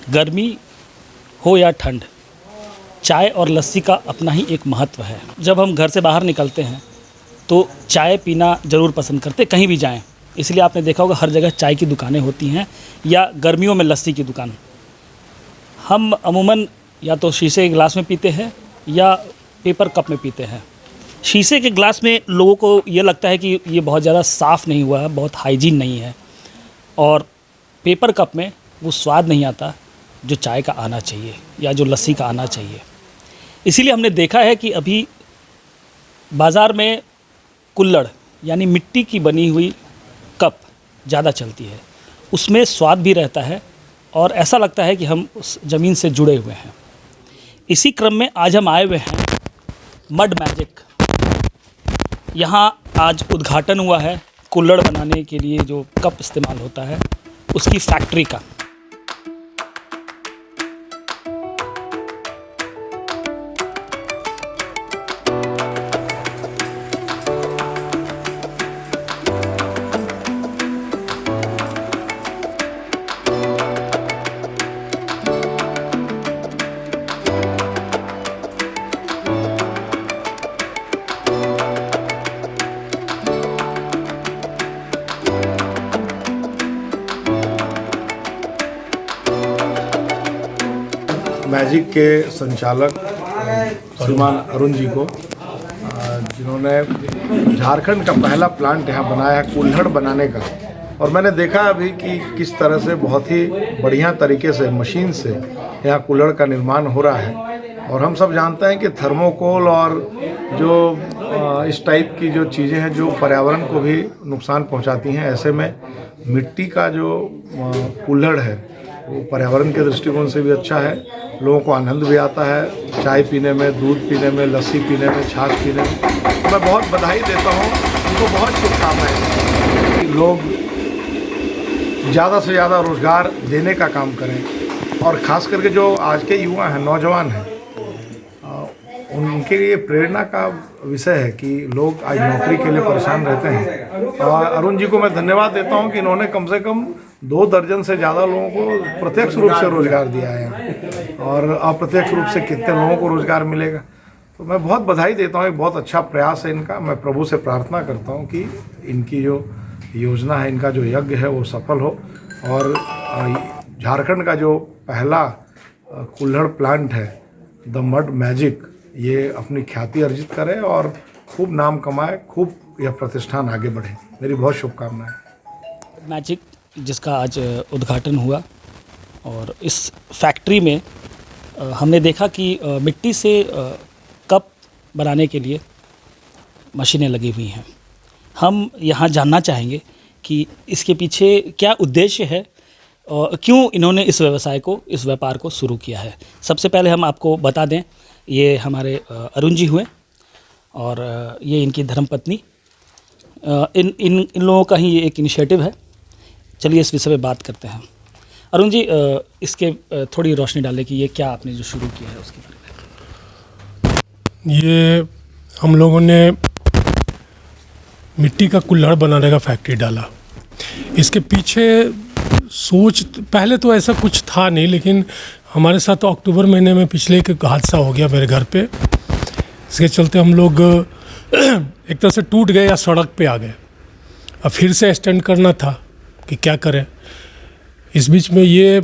गर्मी हो या ठंड, चाय और लस्सी का अपना ही एक महत्व है। जब हम घर से बाहर निकलते हैं तो चाय पीना ज़रूर पसंद करते, कहीं भी जाएं। इसलिए आपने देखा होगा हर जगह चाय की दुकानें होती हैं या गर्मियों में लस्सी की दुकान। हम अमूमन या तो शीशे के गिलास में पीते हैं या पेपर कप में पीते हैं। शीशे के गिलास में लोगों को ये लगता है कि ये बहुत ज़्यादा साफ़ नहीं हुआ है, बहुत हाइजीन नहीं है, और पेपर कप में वो स्वाद नहीं आता जो चाय का आना चाहिए या जो लस्सी का आना चाहिए। इसीलिए हमने देखा है कि अभी बाज़ार में कुल्हड़ यानी मिट्टी की बनी हुई कप ज़्यादा चलती है। उसमें स्वाद भी रहता है और ऐसा लगता है कि हम उस ज़मीन से जुड़े हुए हैं। इसी क्रम में आज हम आए हुए हैं मड मैजिक। यहाँ आज उद्घाटन हुआ है कुल्हड़ बनाने के लिए जो कप इस्तेमाल होता है उसकी फैक्ट्री का। मैजिक के संचालक श्रीमान अरुण जी को, जिन्होंने झारखंड का पहला प्लांट यहाँ बनाया है कुल्हड़ बनाने का। और मैंने देखा अभी कि किस तरह से बहुत ही बढ़िया तरीके से मशीन से यहाँ कुल्हड़ का निर्माण हो रहा है। और हम सब जानते हैं कि थर्मोकोल और जो इस टाइप की जो चीज़ें हैं जो पर्यावरण को भी नुकसान पहुँचाती हैं, ऐसे में मिट्टी का जो कुल्हड़ है वो पर्यावरण के दृष्टिकोण से भी अच्छा है। लोगों को आनंद भी आता है चाय पीने में, दूध पीने में, लस्सी पीने में, छाछ पीने में। तो मैं बहुत बधाई देता हूँ, उनको बहुत शुभकामनाएं। लोग ज़्यादा से ज़्यादा रोज़गार देने का काम करें और ख़ास करके जो आज के युवा हैं, नौजवान हैं, उनके लिए प्रेरणा का विषय है कि लोग आज नौकरी के लिए परेशान रहते हैं। और अरुण जी को मैं धन्यवाद देता हूं कि इन्होंने कम से कम 2 दर्जन से ज़्यादा लोगों को प्रत्यक्ष रूप से रोज़गार दिया है और अप्रत्यक्ष रूप से कितने लोगों को रोज़गार मिलेगा। तो मैं बहुत बधाई देता हूँ, एक बहुत अच्छा प्रयास है इनका। मैं प्रभु से प्रार्थना करता हूँ कि इनकी जो योजना है, इनका जो यज्ञ है वो सफल हो और झारखंड का जो पहला कुल्हड़ प्लांट है द मड मैजिक, ये अपनी ख्याति अर्जित करे और खूब नाम कमाए, खूब यह प्रतिष्ठान आगे बढ़े। मेरी बहुत शुभकामनाएं। मैजिक जिसका आज उद्घाटन हुआ और इस फैक्ट्री में हमने देखा कि मिट्टी से कप बनाने के लिए मशीनें लगी हुई हैं। हम यहाँ जानना चाहेंगे कि इसके पीछे क्या उद्देश्य है और क्यों इन्होंने इस व्यापार को शुरू किया है। सबसे पहले हम आपको बता दें, ये हमारे अरुण जी हुए और ये इनकी धर्मपत्नी। इन लोगों का ही ये एक इनिशिएटिव है। चलिए इस विषय पे बात करते हैं। अरुण जी, इसके थोड़ी रोशनी डालें कि ये क्या आपने जो शुरू किया है उसके बारे में। ये हम लोगों ने मिट्टी का कुल्हड़ बनाने का फैक्ट्री डाला। इसके पीछे सोच पहले तो ऐसा कुछ था नहीं, लेकिन हमारे साथ अक्टूबर महीने में पिछले एक हादसा हो गया मेरे घर पे। इसके चलते हम लोग एक तरह से टूट गए या सड़क पे आ गए। अब फिर से एक्सटेंड करना था कि क्या करें। इस बीच में ये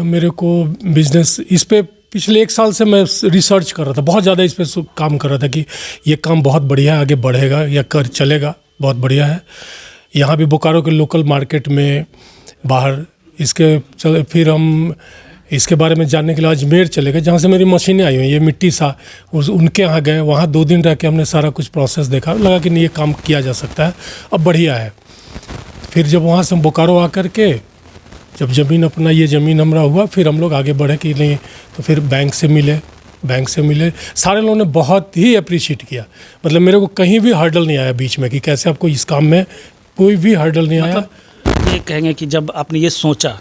मेरे को बिजनेस इस पे पिछले 1 साल से मैं रिसर्च कर रहा था, बहुत ज़्यादा इस पे काम कर रहा था कि ये काम बहुत बढ़िया है, आगे बढ़ेगा या कर चलेगा, बहुत बढ़िया है। यहाँ भी बोकारो के लोकल मार्केट में बाहर इसके चले, फिर हम इसके बारे में जानने के लिए अजमेर चले गए जहाँ से मेरी मशीनें आई हुई, ये मिट्टी सा उनके यहाँ गए। वहाँ 2 दिन रह के हमने सारा कुछ प्रोसेस देखा, लगा कि नहीं ये काम किया जा सकता है, अब बढ़िया है। फिर जब वहाँ से हम बोकारो आकर के जब ज़मीन अपना ये ज़मीन हमारा हुआ, फिर हम लोग आगे बढ़े कि नहीं, तो फिर बैंक से मिले। सारे लोगों ने बहुत ही अप्रिशिएट किया। मतलब मेरे को कहीं भी हर्डल नहीं आया बीच में कि कैसे आपको इस काम में कोई भी हर्डल नहीं आया। ये कहेंगे कि जब आपने ये सोचा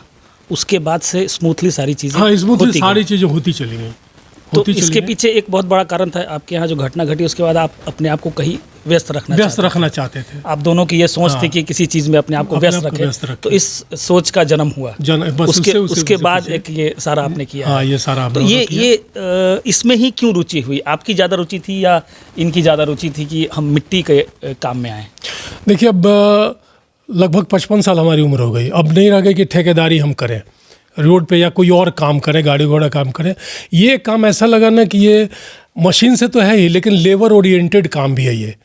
उसके बाद से स्मूथली सारी चीज़ें, हाँ, स्मूथली सारी चीज़ें होती चली गई। तो इसके पीछे एक बहुत बड़ा कारण था आपके यहाँ जो घटना घटी, उसके बाद आप अपने आप को कहीं व्यस्त रखना चाहते थे। आप दोनों की ये सोच थी कि किसी चीज़ में अपने आप को व्यस्त रखें, तो इस सोच का जन्म हुआ। उसके बाद एक ये सारा आपने किया। हाँ, ये सारा तो ये इसमें ही क्यों रुचि हुई? आपकी ज़्यादा रुचि थी या इनकी ज़्यादा रुचि थी कि हम मिट्टी के काम में आएँ? देखिए, अब लगभग 55 साल हमारी उम्र हो गई। अब नहीं रह गई कि ठेकेदारी हम करें रोड पे या कोई और काम करें, गाड़ी घोड़ा काम करें। ये काम ऐसा लगा ना कि ये मशीन से तो है ही, लेकिन लेबर ओरिएंटेड काम भी है ये।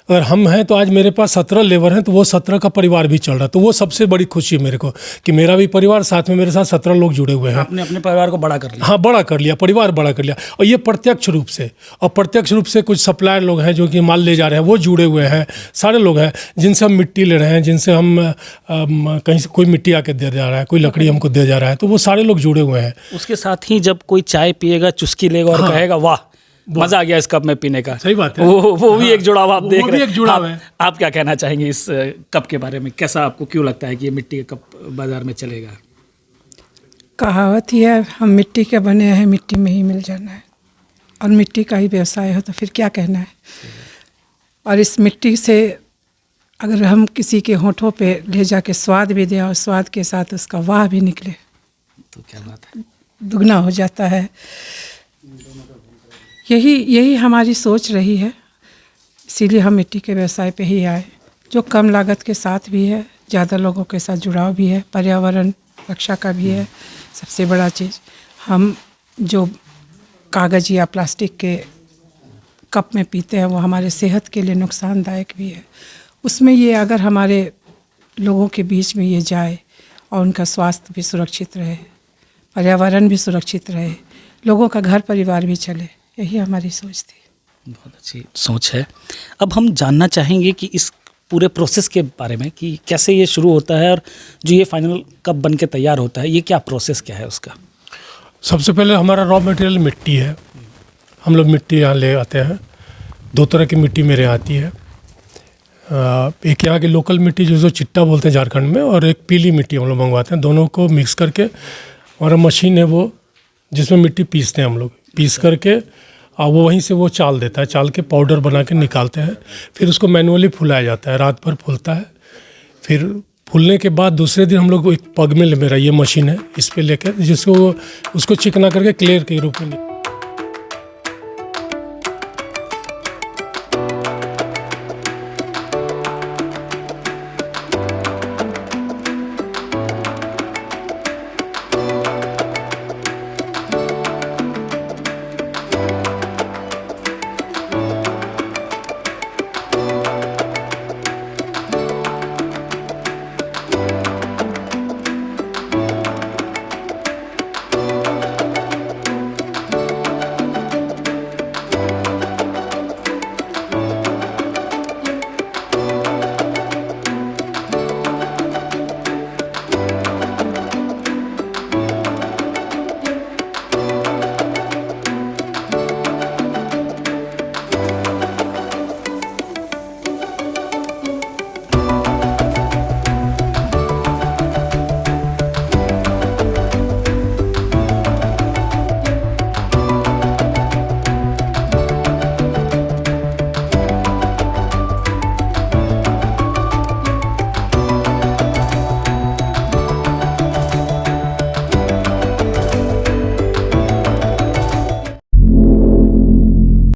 अगर हम हैं तो आज मेरे पास 17 लेबर हैं, तो वो 17 का परिवार भी चल रहा है। तो वो सबसे बड़ी खुशी है मेरे को कि मेरा भी परिवार, साथ में मेरे साथ 17 लोग जुड़े हुए हैं। आपने अपने परिवार को बड़ा कर लिया। हाँ, बड़ा कर लिया, परिवार बड़ा कर लिया। और ये प्रत्यक्ष रूप से, और प्रत्यक्ष रूप से कुछ सप्लायर लोग हैं जो कि माल ले जा रहे हैं, वो जुड़े हुए हैं। सारे लोग हैं जिनसे हम मिट्टी ले रहे हैं, जिनसे हम कहीं से कोई मिट्टी आके दे जा रहा है, कोई लकड़ी हमको दे जा रहा है, तो वो सारे लोग जुड़े हुए हैं। उसके साथ ही जब कोई चाय पिएगा, चुस्की लेगा और कहेगा वाह मजा आ गया इस कप में पीने का। सही बात है। वो भी एक जुड़ाव आप देख रहे हैं। वो भी एक जुड़ाव है। आप क्या कहना चाहेंगे इस कप के बारे में? कैसा आपको क्यों लगता है कि ये मिट्टी का कप बाजार में चलेगा? कहावत ही है, हम मिट्टी के बने हैं, मिट्टी में ही मिल जाना है। और मिट्टी का ही व्यवसाय हो तो फिर क्या कहना है। और इस मिट्टी से अगर हम किसी के होठों पे ले जाके स्वाद भी दें और स्वाद के साथ उसका वाह भी निकले तो क्या बात है, दुगना हो जाता है। यही हमारी सोच रही है, इसीलिए हम मिट्टी के व्यवसाय पे ही आए, जो कम लागत के साथ भी है, ज़्यादा लोगों के साथ जुड़ाव भी है, पर्यावरण रक्षा का भी है। सबसे बड़ा चीज़, हम जो कागज़ या प्लास्टिक के कप में पीते हैं वो हमारे सेहत के लिए नुकसानदायक भी है। उसमें ये अगर हमारे लोगों के बीच में ये जाए और उनका स्वास्थ्य भी सुरक्षित रहे, पर्यावरण भी सुरक्षित रहे, लोगों का घर परिवार भी चले, यही हमारी सोच थी। बहुत अच्छी सोच है। अब हम जानना चाहेंगे कि इस पूरे प्रोसेस के बारे में कि कैसे ये शुरू होता है और जो ये फाइनल कप बन के तैयार होता है, ये क्या प्रोसेस क्या है उसका? सबसे पहले हमारा रॉ मटेरियल मिट्टी है। हम लोग मिट्टी यहाँ ले आते हैं। 2 तरह की मिट्टी मेरे यहाँ आती है। एक यहाँ की लोकल मिट्टी जो चिट्टा बोलते हैं झारखंड में, और एक पीली मिट्टी हम लोग मंगवाते हैं। दोनों को मिक्स करके हमारा मशीन है वो, जिसमें मिट्टी पीसते हैं हम लोग। पीस करके और वो वहीं से वो चाल देता है, चाल के पाउडर बना के निकालते हैं। फिर उसको मैनुअली फुलाया जाता है, रात भर फूलता है। फिर फूलने के बाद दूसरे दिन हम लोग एक पग मिल, मेरा ये मशीन है, इस पे लेकर जिसको उसको चिकना करके क्लेयर के रूप में